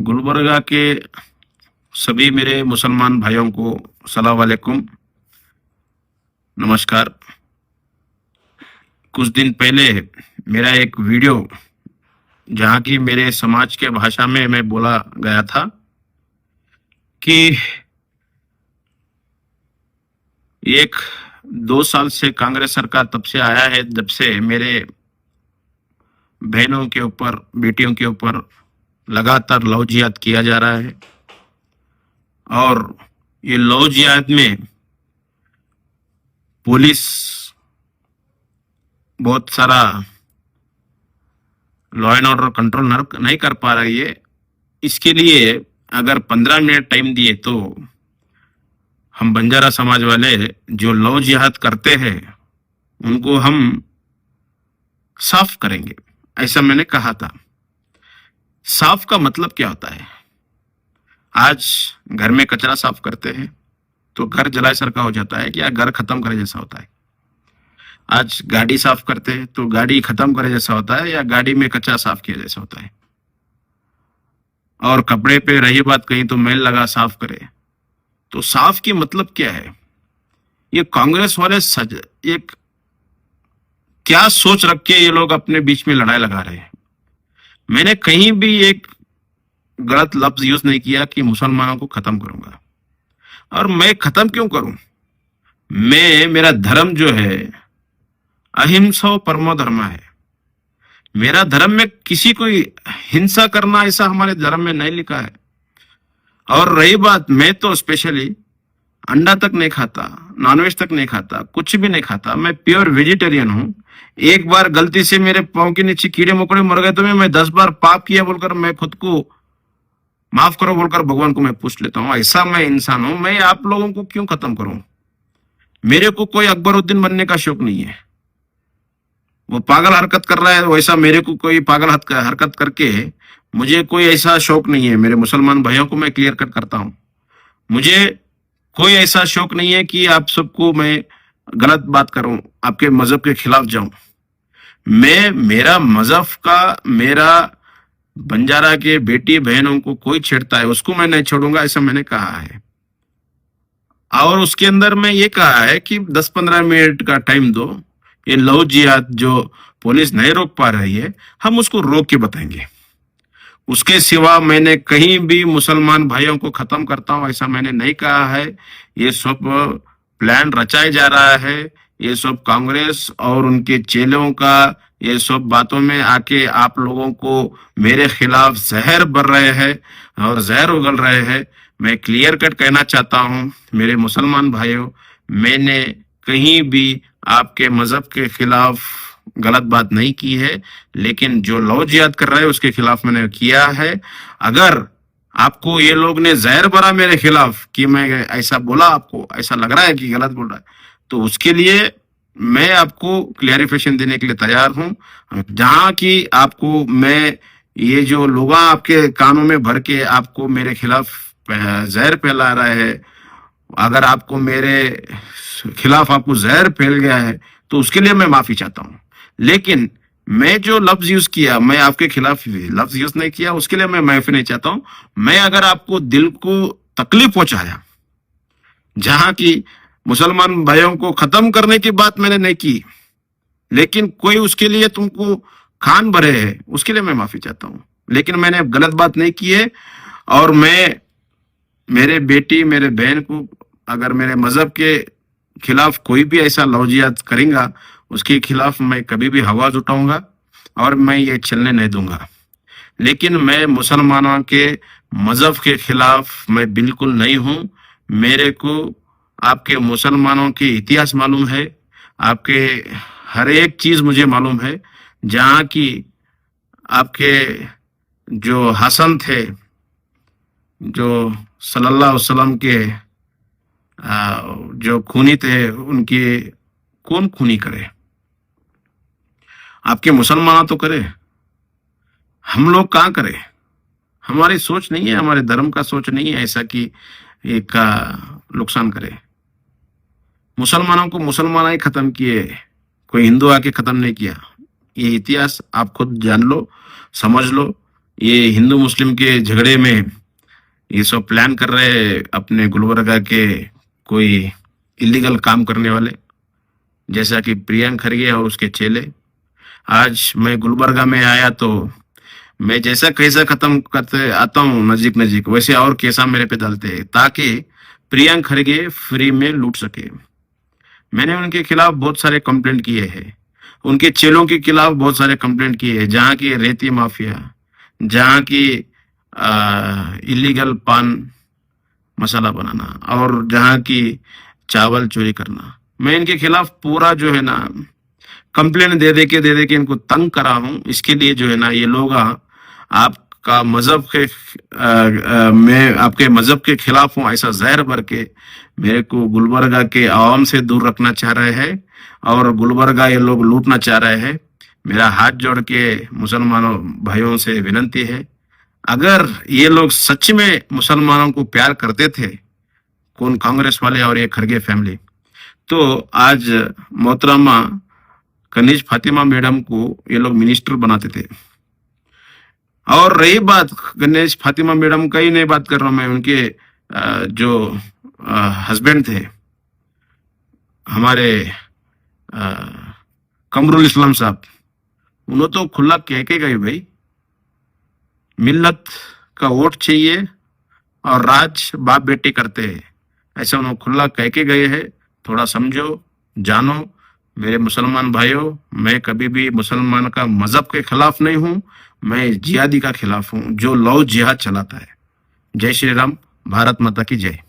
गुलबर्गा के सभी मेरे मुसलमान भाइयों को सलाम वालेकुम, नमस्कार। कुछ दिन पहले मेरा एक वीडियो जहाँ की मेरे समाज के भाषा में मैं बोला गया था कि एक 2 साल से कांग्रेस सरकार तब से आया है जब से मेरे बहनों के ऊपर, बेटियों के ऊपर लगातार लव जिहाद किया जा रहा है। और ये लव जिहाद में पुलिस बहुत सारा लॉ एंड ऑर्डर कंट्रोल नहीं कर पा रही है। इसके लिए अगर 15 मिनट टाइम दिए तो हम बंजारा समाज वाले जो लव जिहाद करते हैं उनको हम साफ करेंगे, ऐसा मैंने कहा था। साफ का मतलब क्या होता है? आज घर में कचरा साफ करते हैं तो घर जलाए सर का हो जाता है, या घर खत्म करे जैसा होता है। आज गाड़ी साफ करते हैं तो गाड़ी खत्म करे जैसा होता है, या गाड़ी में कचरा साफ किया जैसा होता है। और कपड़े पे रही बात, कहीं तो मैल लगा साफ करे, तो साफ की मतलब क्या है? ये कांग्रेस वाले एक क्या सोच रख के ये लोग अपने बीच में लड़ाई लगा रहे हैं। मैंने कहीं भी एक गलत लफ्ज यूज नहीं किया कि मुसलमानों को खत्म करूंगा। और मैं खत्म क्यों करूं? मेरा धर्म जो है अहिंसा परमो धर्म है। मेरा धर्म में किसी को हिंसा करना ऐसा हमारे धर्म में नहीं लिखा है। और रही बात, मैं तो स्पेशली अंडा तक नहीं खाता, नॉनवेज तक नहीं खाता, कुछ भी नहीं खाता। मैं प्योर वेजिटेरियन हूं। एक बार गलती से मेरे पांव के नीचे कीड़े मकोड़े मर गए तो मैं 10 बार पाप किया बोलकर मैं खुद को माफ करो बोलकर भगवान को मैं पूछ लेता हूं। ऐसा मैं इंसान हूं। मैं आप लोगों को क्यों खत्म करूं? मेरे को कोई अकबरुद्दीन बनने का शौक नहीं है। वो पागल हरकत कर रहा है, वैसा मेरे को कोई पागल हरकत करके मुझे कोई ऐसा शौक नहीं है। मेरे मुसलमान भाइयों को मैं क्लियर कट करता हूं, मुझे कोई ऐसा शौक नहीं है कि आप सबको मैं गलत बात करूं, आपके मजहब के खिलाफ जाऊं। मेरा मजहब का, मेरा बंजारा के बेटी बहनों को कोई छेड़ता है उसको मैं नहीं छोड़ूंगा, ऐसा मैंने कहा है। और उसके अंदर मैं ये कहा है कि 10-15 मिनट का टाइम दो। ये लव जिहाद जो पुलिस नहीं रोक पा रही है, हम उसको रोक के बताएंगे। उसके सिवा मैंने कहीं भी मुसलमान भाइयों को खत्म करता हूं ऐसा मैंने नहीं कहा है। ये सब प्लान रचाया जा रहा है। ये सब कांग्रेस और उनके चेलों का ये सब बातों में आके आप लोगों को मेरे खिलाफ जहर भर रहे हैं और जहर उगल रहे हैं। मैं क्लियर कट कहना चाहता हूं मेरे मुसलमान भाइयों, मैंने कहीं भी आपके मजहब के खिलाफ गलत बात नहीं की है, लेकिन जो लव जिहाद कर रहा है उसके खिलाफ मैंने किया है। अगर आपको ये लोग ने जहर भरा मेरे खिलाफ कि मैं ऐसा बोला, आपको ऐसा लग रहा है कि गलत बोल रहा है, तो उसके लिए मैं आपको क्लियरिफिकेशन देने के लिए तैयार हूं। जहां की आपको मैं ये जो लोग आपके कानों में भर के आपको मेरे खिलाफ जहर फैला रहे हैं, अगर आपको मेरे खिलाफ आपको जहर फैल गया है तो उसके लिए मैं माफी चाहता हूं। लेकिन मैं जो लफ्ज यूज किया, मैं आपके खिलाफ लफ्ज यूज नहीं किया, उसके लिए मैं माफी नहीं चाहता हूं। मैं अगर आपको दिल को तकलीफ पहुंचाया, जहां की मुसलमान भाइयों को खत्म करने की बात मैंने नहीं की, लेकिन कोई उसके लिए तुमको खान भरे है, उसके लिए मैं माफी चाहता हूं। लेकिन मैंने गलत बात नहीं की है। और मैं मेरे बेटी, मेरे बहन को अगर मेरे मजहब के खिलाफ कोई भी ऐसा लव जिहाद करेगा, उसके खिलाफ मैं कभी भी आवाज उठाऊंगा और मैं ये चलने नहीं दूंगा। लेकिन मैं मुसलमानों के मजहब के खिलाफ मैं बिल्कुल नहीं हूं। मेरे को आपके मुसलमानों के इतिहास मालूम है, आपके हर एक चीज मुझे मालूम है। जहां की आपके जो हसन थे, जो सल्लल्लाहु अलैहि वसल्लम के जो खूनी थे, उनके कौन खूनी करे? आपके मुसलमान तो करे, हम लोग कहाँ करें? हमारी सोच नहीं है, हमारे धर्म का सोच नहीं है ऐसा कि एक का नुकसान करे। मुसलमानों को मुसलमान ही खत्म किए, कोई हिंदू आके खत्म नहीं किया। ये इतिहास आप खुद जान लो, समझ लो। ये हिंदू मुस्लिम के झगड़े में ये सब प्लान कर रहे हैं अपने गुलबर्गा के कोई इलीगल काम करने वाले, जैसा कि प्रियंक खरगे और उसके चेले। आज मैं गुलबर्गा में आया तो मैं जैसा कैसा खत्म करते आता हूँ नजीक नजीक, वैसे और कैसा मेरे पे डालते हैं ताकि प्रियंक खरगे फ्री में लूट सके। मैंने उनके खिलाफ बहुत सारे कंप्लेंट किए हैं, उनके चेलों के खिलाफ बहुत सारे कंप्लेंट किए हैं, जहाँ की रेती माफिया, जहाँ की इलीगल पान मसाला बनाना और जहाँ की चावल चोरी करना। मैं इनके खिलाफ पूरा जो है ना कंप्लेंट दे दे के इनको तंग करा हूँ। इसके लिए जो है ना ये लोग आपका मजहब के मैं आपके मजहब के खिलाफ हूँ ऐसा जहर भर के मेरे को गुलबर्गा के आवाम से दूर रखना चाह रहे हैं और गुलबर्गा ये लोग लूटना चाह रहे हैं। मेरा हाथ जोड़ के मुसलमानों भाइयों से विनती है, अगर ये लोग सच में मुसलमानों को प्यार करते थे, कौन कांग्रेस वाले और ये खरगे फैमिली, तो आज मोहतरमा कनीज फातिमा मैडम को ये लोग मिनिस्टर बनाते थे। और रही बात गणेश फातिमा मैडम का ही नहीं बात कर रहा हूं मैं, उनके जो हस्बैंड थे हमारे कमरुल इस्लाम साहब, उन्होंने तो खुला कह के गए भाई मिल्लत का वोट चाहिए और राज बाप बेटे करते हैं, ऐसा उन्होंने खुला कह के गए हैं। थोड़ा समझो, जानो मेरे मुसलमान भाइयों, मैं कभी भी मुसलमान का मजहब के खिलाफ नहीं हूं, मैं जिहादी का खिलाफ हूं जो लव जिहाद चलाता है। जय श्री राम, भारत माता की जय।